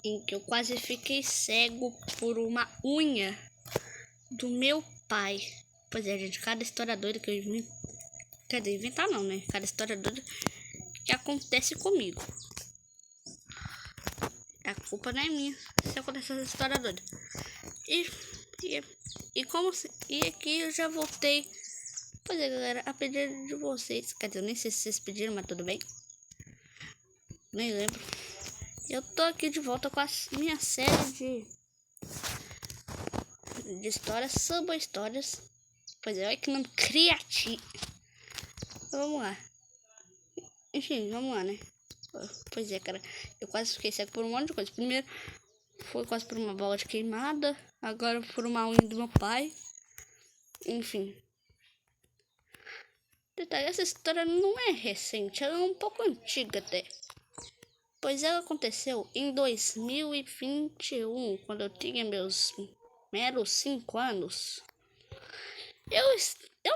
Em que eu quase fiquei cego por uma unha do meu pai. Pois é, gente, cada história doida que eu invento. Quer dizer, inventar não, né? Cada história doida que acontece comigo. A culpa não é minha se acontecer essa história doida. E aqui eu já voltei. Pois é, galera, a pedido de vocês. Quer dizer, eu nem sei se vocês pediram, mas tudo bem. Nem lembro. Eu tô aqui de volta com a minha série de histórias, samba histórias. Pois é, olha que nome criativo. Então, vamos lá. Enfim, vamos lá, né? Pois é, cara. Eu quase fiquei cego por um monte de coisa. Primeiro, foi quase por uma bola de queimada. Agora por uma unha do meu pai. Enfim. Detalhe, essa história não é recente. Ela é um pouco antiga até. Pois ela aconteceu em 2021, quando eu tinha meus meros 5 anos. Eu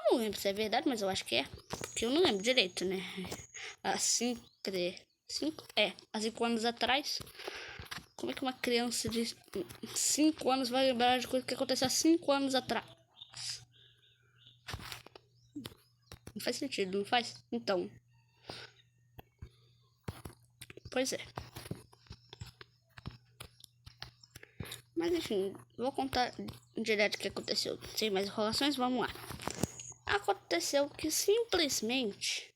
não lembro se é verdade, mas eu acho que é. Porque eu não lembro direito, né? Há 5 anos atrás. Como é que uma criança de 5 anos vai lembrar de coisa que aconteceu há 5 anos atrás? Não faz sentido, não faz? Então. Pois é. Mas enfim, vou contar direto o que aconteceu. Sem mais enrolações, vamos lá. Aconteceu que simplesmente...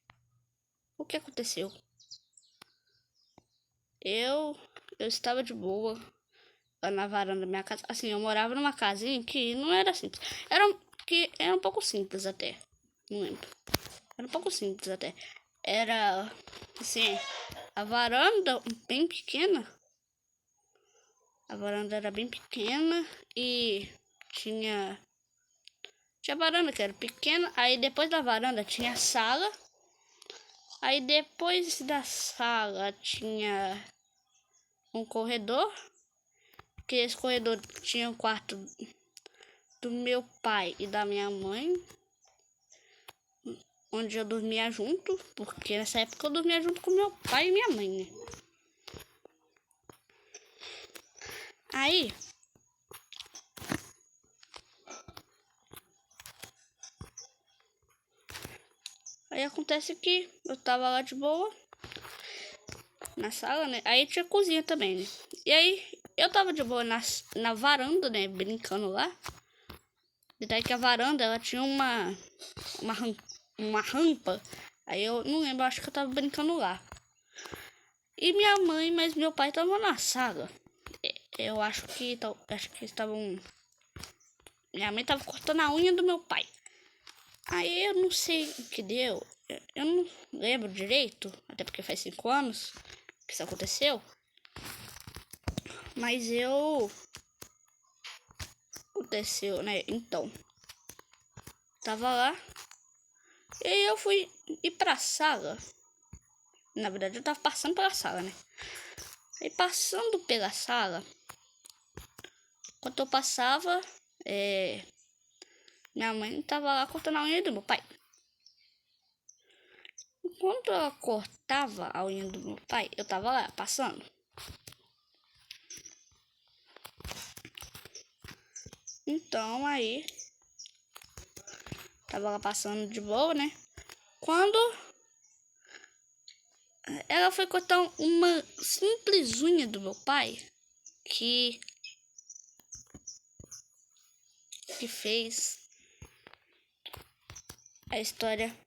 O que aconteceu? Eu estava de boa lá na varanda da minha casa. Assim, eu morava numa casinha que não era simples. Era um pouco simples até. Não lembro. Era um pouco simples até. Era, assim, a varanda bem pequena. A varanda era bem pequena e tinha varanda que era pequena. Aí depois da varanda tinha a sala. Aí depois da sala tinha um corredor. Que esse corredor tinha o quarto do meu pai e da minha mãe. Onde eu dormia junto. Porque nessa época eu dormia junto com meu pai e minha mãe, né? Aí acontece que eu tava lá de boa na sala, né? Aí tinha cozinha também, né? E aí eu tava de boa na varanda, né? Brincando lá. Detalhe que a varanda, ela tinha uma rampa. Aí eu não lembro, acho que eu tava brincando lá. E minha mãe, mas meu pai tava na sala. Eu acho que estavam... Minha mãe tava cortando a unha do meu pai. Aí eu não sei o que deu. Eu não lembro direito. Até porque faz 5 anos que isso aconteceu. Mas aconteceu, né? Então, tava lá. E aí eu fui ir pra sala. Na verdade, eu tava passando pela sala, né? Aí passando pela sala, quando eu passava, minha mãe tava lá cortando a unha do meu pai. Quando ela cortava a unha do meu pai, eu tava lá passando. Então aí tava lá passando de boa, né? Quando ela foi cortar uma simples unha do meu pai, que fez a história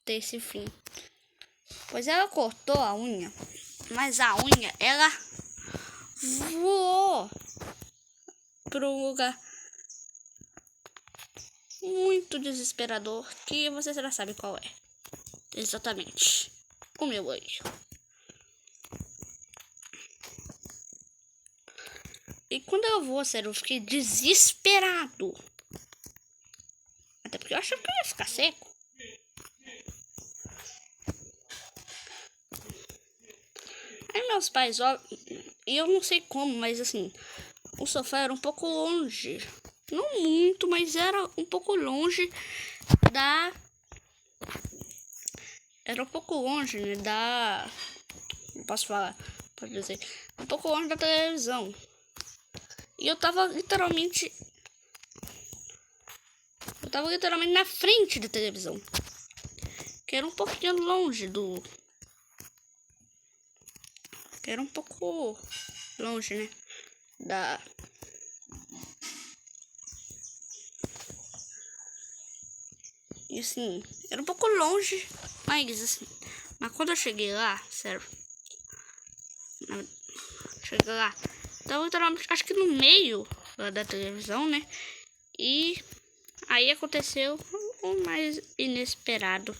ter esse fim. Pois ela cortou a unha, mas a unha, ela voou para um lugar muito desesperador, que você já sabe qual é. Exatamente. O meu olho. E quando ela voou, sério, eu fiquei desesperado. Até porque eu achava que eu ia ficar seco. Aí meus pais, ó, e eu não sei como, mas assim, o sofá era um pouco longe. Não muito, mas era um pouco longe da... Era um pouco longe, né, da... Não posso falar. pode dizer, um pouco longe da televisão. E eu tava literalmente na frente da televisão, que era um pouquinho longe que era um pouco longe, né, e assim, era um pouco longe, mas assim, mas quando eu cheguei lá, sério, cheguei lá, tava literalmente, acho que no meio da televisão, né, e aí aconteceu o mais inesperado.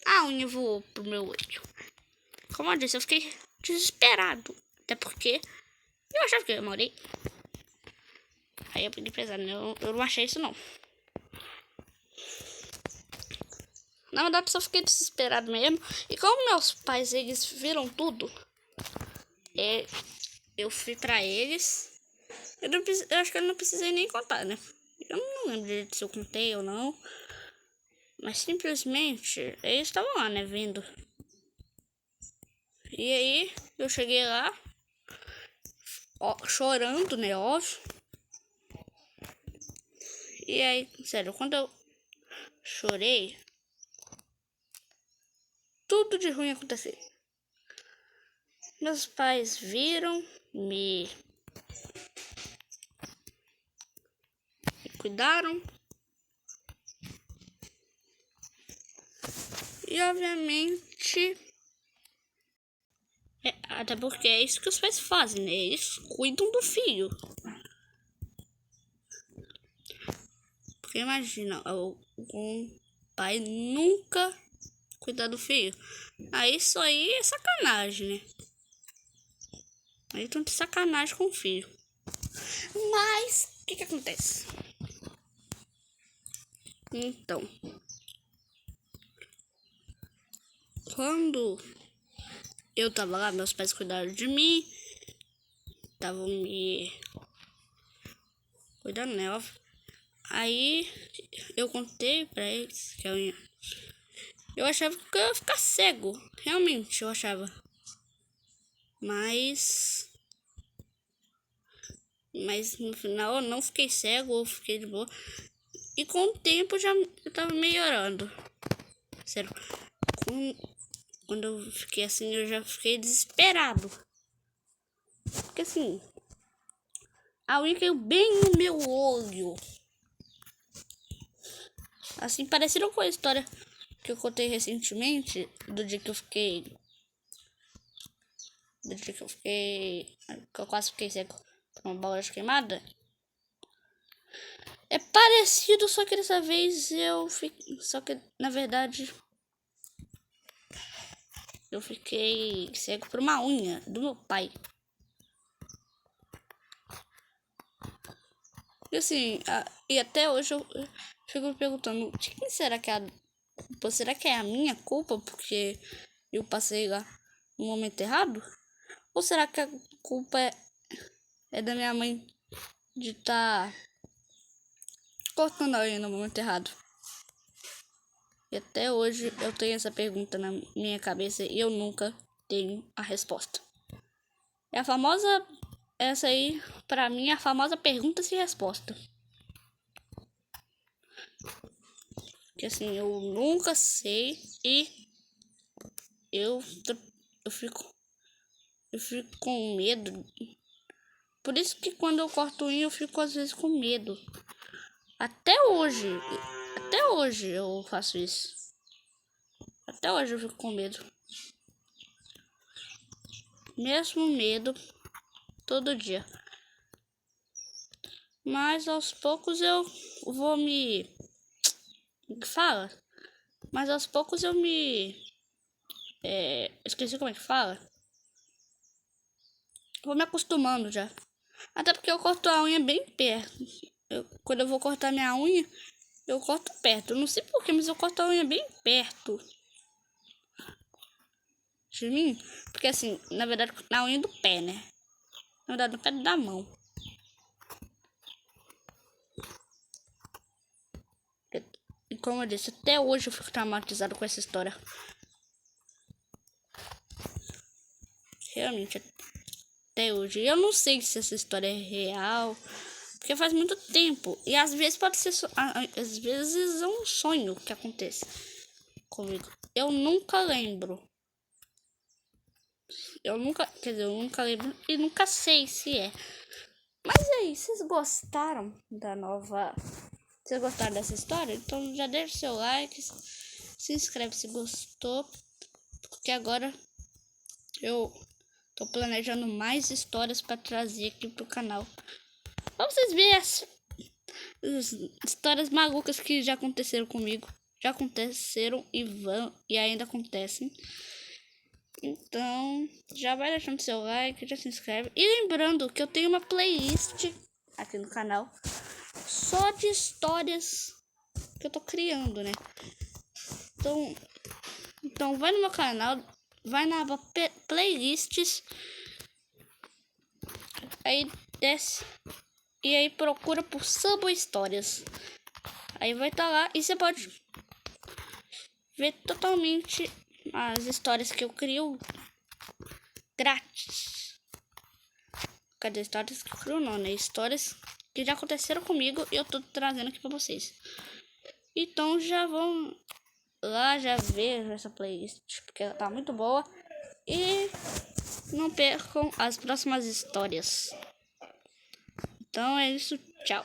A unha voou pro meu olho. Como eu disse, eu fiquei desesperado. Até porque eu achava que eu morri. Aí eu pedi pesado, né? Eu não achei isso não. Na verdade, só fiquei desesperado mesmo. E como meus pais, eles viram tudo, eu fui pra eles. Eu acho que eu não precisei nem contar, né? Eu não lembro se eu contei ou não. Mas simplesmente, eles estavam lá, né, vindo. E aí, eu cheguei lá, ó, chorando, né, óbvio. E aí, sério, quando eu chorei, tudo de ruim aconteceu. Meus pais viram, me cuidaram. E obviamente, até porque é isso que os pais fazem, né? Eles cuidam do filho. Porque imagina, um pai nunca cuidar do filho. Aí isso aí é sacanagem, né? Aí estão de sacanagem com o filho. Mas, o que acontece? Então, quando eu tava lá, meus pais cuidaram de mim. Estavam me cuidando, né? Óbvio. Aí eu contei pra eles que eu achava que eu ia ficar cego. Realmente, eu achava. Mas no final eu não fiquei cego, eu fiquei de boa. E com o tempo eu tava melhorando. Sério. Quando eu fiquei assim, eu já fiquei desesperado. Porque assim, a unha caiu bem no meu olho. Assim, parecido com a história que eu contei recentemente, do dia que eu fiquei. Do dia que eu fiquei. Que eu quase fiquei cego por uma bola de queimada. É parecido, só que dessa vez eu fiquei. Só que na verdade. Eu fiquei cego por uma unha do meu pai. E assim, e até hoje eu fico me perguntando, de quem será que é a culpa? Será que é a minha culpa porque eu passei lá no momento errado? Ou será que a culpa é da minha mãe de estar cortando a unha no momento errado? E até hoje eu tenho essa pergunta na minha cabeça e eu nunca tenho a resposta. É a famosa, essa aí, pra mim, é a famosa pergunta sem resposta. Que assim, eu nunca sei e eu fico com medo. Por isso que quando eu corto unha eu fico às vezes com medo. Até hoje eu faço isso. Até hoje eu fico com medo. Mesmo medo todo dia. Mas aos poucos eu vou me fala. Mas aos poucos eu me esqueci como é que fala. Vou me acostumando já. Até porque eu corto a unha bem perto. Quando eu vou cortar minha unha, eu corto perto. Eu não sei porquê, mas eu corto a unha bem perto de mim. Porque assim, na verdade, na unha do pé, né? Na verdade, no pé da mão. E como eu disse, até hoje eu fico traumatizado com essa história. Realmente, até hoje. Eu não sei se essa história é real, porque faz muito tempo. E às vezes pode ser. Às vezes é um sonho que acontece comigo. Eu nunca lembro. Quer dizer, eu nunca lembro e nunca sei se é. Mas aí, vocês gostaram da nova... Vocês gostaram dessa história? Então já deixa o seu like, se inscreve se gostou, porque agora eu tô planejando mais histórias para trazer aqui pro canal. Pra vocês verem as histórias malucas que já aconteceram comigo. Já aconteceram e ainda acontecem. Então, já vai deixando seu like, já se inscreve. E lembrando que eu tenho uma playlist aqui no canal só de histórias que eu tô criando, né? Então vai no meu canal, vai na aba playlists, aí desce e aí procura por Subway Histórias. Aí vai estar lá e você pode ver totalmente as histórias que eu crio grátis. Cadê histórias que eu crio? Não, né? Histórias que já aconteceram comigo e eu tô trazendo aqui pra vocês. Então já vão lá, já ver essa playlist, porque ela tá muito boa. E não percam as próximas histórias. Então é isso, tchau.